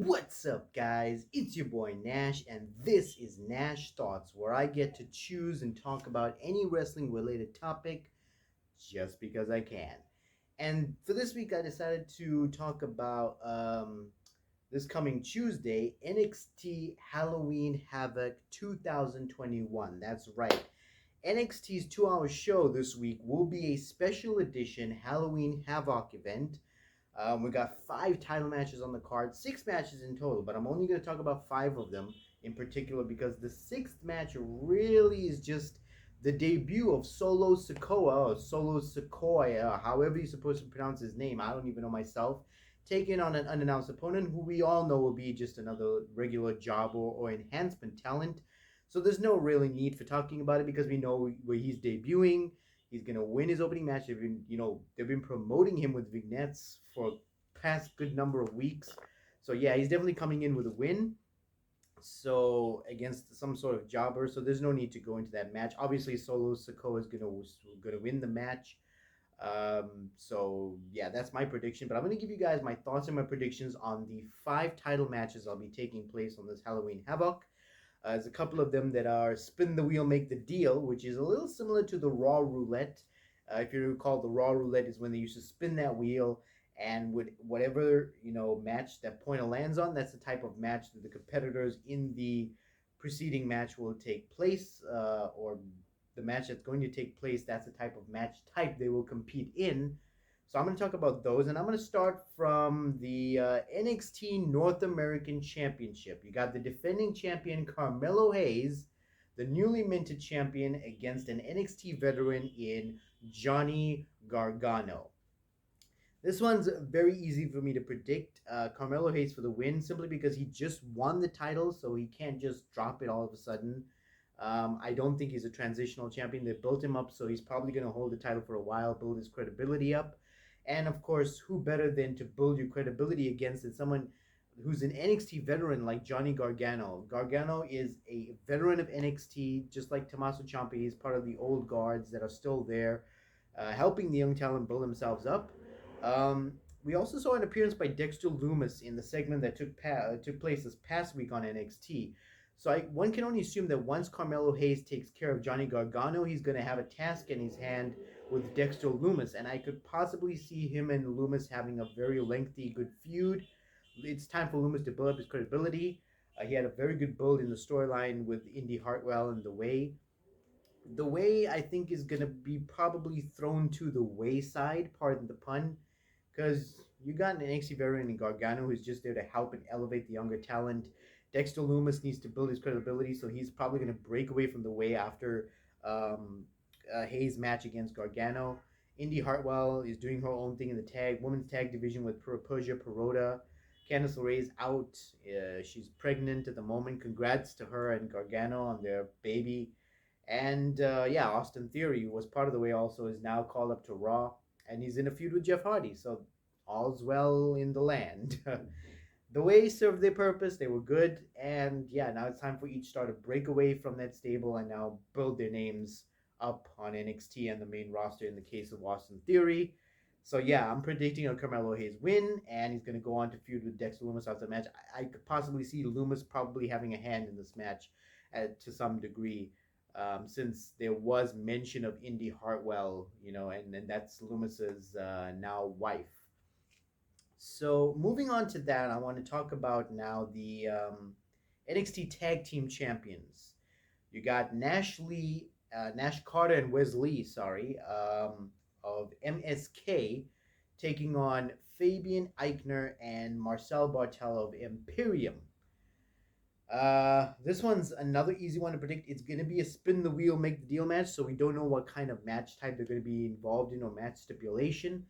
What's up, guys? It's your boy Nash, and this is Nash Thoughts, where I get to choose and talk about any wrestling related topic just because I can. And for this week, I decided to talk about this coming Tuesday, NXT Halloween Havoc 2021. That's right. NXT's 2 hour show this week will be a special edition Halloween Havoc event. We got 5 title matches on the card, 6 matches in total, but I'm only going to talk about 5 of them in particular because the 6th match really is just the debut of Solo Sikoa, or Solo Sikoa, however you're supposed to pronounce his name. I don't even know myself. Taking on an unannounced opponent who we all know will be just another regular jobber or enhancement talent. So there's no really need for talking about it because we know where he's debuting. He's gonna win his opening match. They've been promoting him with vignettes for past good number of weeks. So yeah, he's definitely coming in with a win. So against some sort of jobber. So there's no need to go into that match. Obviously, Solo Sikoa is gonna win the match. So yeah, that's my prediction. But I'm gonna give you guys my thoughts and my predictions on the 5 title matches I'll be taking place on this Halloween Havoc. There's a couple of them that are spin the wheel, make the deal, which is a little similar to the Raw Roulette. If you recall, the Raw Roulette is when they used to spin that wheel, and with whatever match that pointer lands on, that's the type of match that the competitors in the preceding match will take place, or the match that's going to take place. That's the type of match type they will compete in. So I'm going to talk about those, and I'm going to start from the NXT North American Championship. You got the defending champion Carmelo Hayes, the newly minted champion, against an NXT veteran in Johnny Gargano. This one's very easy for me to predict. Carmelo Hayes for the win, simply because he just won the title, so he can't just drop it all of a sudden. I don't think he's a transitional champion. They built him up, so he's probably going to hold the title for a while, build his credibility up. And of course, who better than to build your credibility against than someone who's an NXT veteran like Johnny Gargano? Gargano is a veteran of NXT, just like Tommaso Ciampa. He's part of the old guards that are still there, helping the young talent build themselves up. We also saw an appearance by Dexter Loomis in the segment that took place this past week on NXT. So one can only assume that once Carmelo Hayes takes care of Johnny Gargano, he's going to have a task in his hand with Dexter Loomis, and I could possibly see him and Loomis having a very lengthy, good feud. It's time for Loomis to build up his credibility. He had a very good build in the storyline with Indy Hartwell and The Way. The Way, I think, is going to be probably thrown to the wayside, pardon the pun, because you got an NXT veteran in Gargano who's just there to help and elevate the younger talent. Dexter Loomis needs to build his credibility, so he's probably going to break away from The Way after Hayes' match against Gargano. Indy Hartwell is doing her own thing in the women's tag division with Persia Perota. Candice LeRae's out. She's pregnant at the moment. Congrats to her and Gargano on their baby. And Austin Theory, who was part of The Way also, is now called up to Raw, and he's in a feud with Jeff Hardy. So all's well in the land. The Way served their purpose. They were good. And yeah, now it's time for each star to break away from that stable and now build their names up on NXT and the main roster in the case of Austin Theory. So yeah, I'm predicting a Carmelo Hayes win, and he's going to go on to feud with Dexter Loomis after the match. I could possibly see Loomis probably having a hand in this match to some degree, since there was mention of Indy Hartwell, and that's Loomis's now wife. So moving on to that, I want to talk about now the NXT Tag Team Champions. You got Nash Carter and Wes Lee, of MSK, taking on Fabian Eichner and Marcel Bartel of Imperium. This one's another easy one to predict. It's going to be a spin the wheel, make the deal match, so we don't know what kind of match type they're going to be involved in or match stipulation.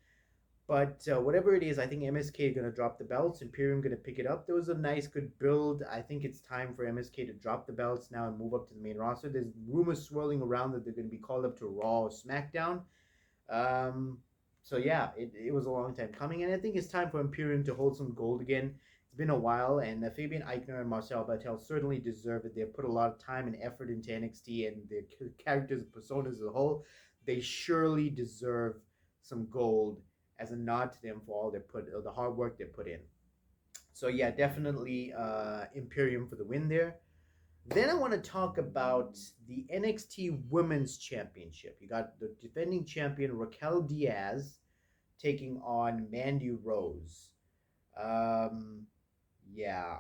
But whatever it is, I think MSK is going to drop the belts. Imperium going to pick it up. There was a nice, good build. I think it's time for MSK to drop the belts now and move up to the main roster. There's rumors swirling around that they're going to be called up to Raw or SmackDown. So yeah, it was a long time coming, and I think it's time for Imperium to hold some gold again. It's been a while, and Fabian Eichner and Marcel Bartel certainly deserve it. They've put a lot of time and effort into NXT and their characters and personas as a whole. They surely deserve some gold as a nod to them for all the hard work they put in. So yeah, definitely Imperium for the win there. Then I want to talk about the NXT Women's Championship. You got the defending champion Raquel Diaz taking on Mandy Rose. Um, yeah,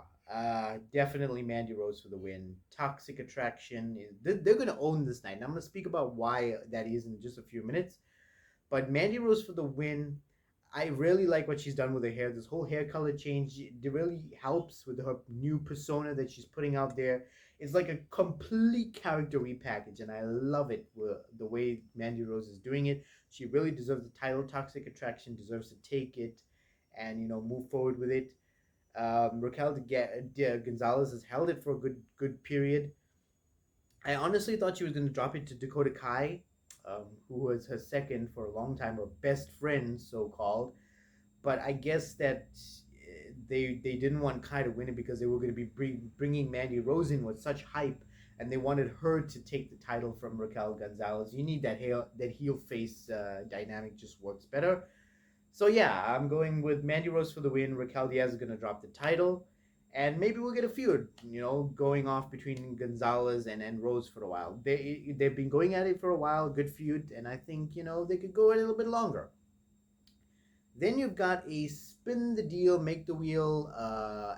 definitely Mandy Rose for the win. Toxic Attraction. They're going to own this night. And I'm going to speak about why that is in just a few minutes. But Mandy Rose for the win. I really like what she's done with her hair. This whole hair color change, it really helps with her new persona that she's putting out there. It's like a complete character repackage, and I love it. The way Mandy Rose is doing it. She really deserves the title. Toxic Attraction deserves to take it, and move forward with it. Raquel Gonzalez has held it for a good period. I honestly thought she was going to drop it to Dakota Kai, who was her second for a long time, or best friend, so called. But I guess that they didn't want Kai to win it because they were going to be bringing Mandy Rose in with such hype, and they wanted her to take the title from Raquel Gonzalez. You need that heel face dynamic just works better. So yeah, I'm going with Mandy Rose for the win. Raquel Diaz is going to drop the title. And maybe we'll get a feud, going off between Gonzalez and Rose for a while. They've been going at it for a while, good feud, and I think they could go a little bit longer. Then you've got a spin the deal, make the wheel.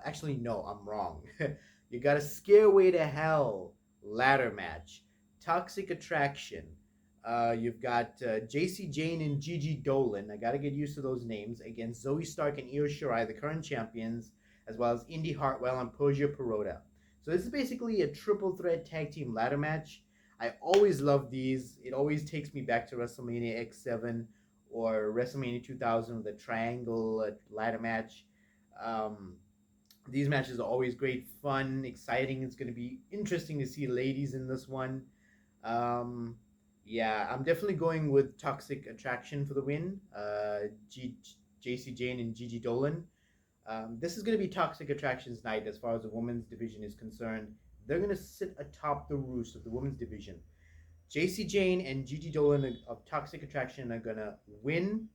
Actually, no, I'm wrong. You got a Scareway to Hell ladder match, Toxic Attraction. You've got JC Jane and Gigi Dolan. I got to get used to those names against Zoe Stark and Io Shirai, the current champions, as well as Indy Hartwell and Poja Perota. So this is basically a triple threat tag team ladder match. I always love these. It always takes me back to WrestleMania X7 or WrestleMania 2000 with a triangle ladder match. Um, these matches are always great fun, exciting. It's going to be interesting to see ladies in this one. Um, yeah, I'm definitely going with Toxic Attraction for the win. JC Jane and Gigi Dolan. This is going to be Toxic Attraction's night as far as the women's division is concerned. They're going to sit atop the roost of the women's division. JC Jane and Gigi Dolan of Toxic Attraction are going to win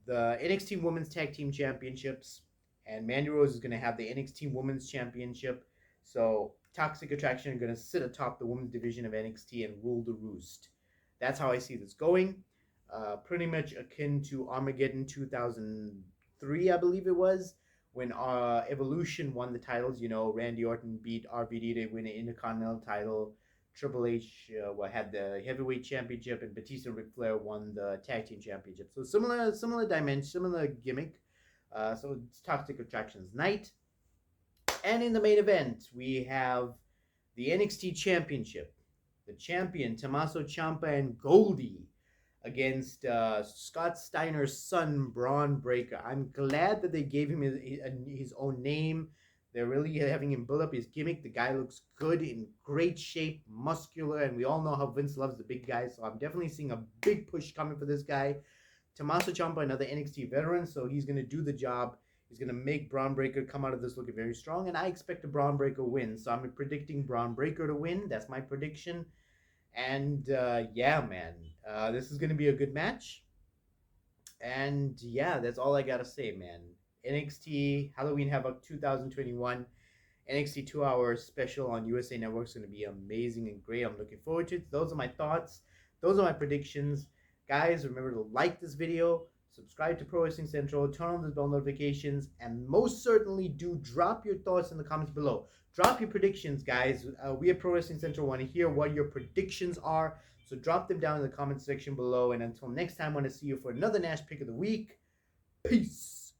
the NXT Women's Tag Team Championships, and Mandy Rose is going to have the NXT Women's Championship. So Toxic Attraction are going to sit atop the women's division of NXT and rule the roost. That's how I see this going. Pretty much akin to Armageddon 2003, I believe it was, when Evolution won the titles. Randy Orton beat RVD to win an Intercontinental title. Triple H had the heavyweight championship, and Batista and Ric Flair won the tag team championship. So similar dimension, similar gimmick. So it's Toxic Attraction's night. And in the main event, we have the NXT Championship. The champion, Tommaso Ciampa and Goldie, against Scott Steiner's son, Braun Breaker. I'm glad that they gave him his own name. They're really having him build up his gimmick. The guy looks good, in great shape, muscular, and we all know how Vince loves the big guys, so I'm definitely seeing a big push coming for this guy. Tommaso Ciampa, another NXT veteran, so he's going to do the job. He's going to make Braun Breaker come out of this looking very strong, and I expect a Braun Breaker win. So I'm predicting Braun Breaker to win. That's my prediction. And yeah, man, this is going to be a good match. And yeah, that's all I got to say, man. NXT Halloween Havoc 2021 NXT 2-hour special on USA Network is going to be amazing and great. I'm looking forward to it. Those are my thoughts. Those are my predictions. Guys, remember to like this video, subscribe to Pro Wrestling Central, turn on those bell notifications, and most certainly do drop your thoughts in the comments below. Drop your predictions, guys. We at Pro Wrestling Central want to hear what your predictions are, so drop them down in the comment section below. And until next time, I want to see you for another Nash Pick of the Week. Peace.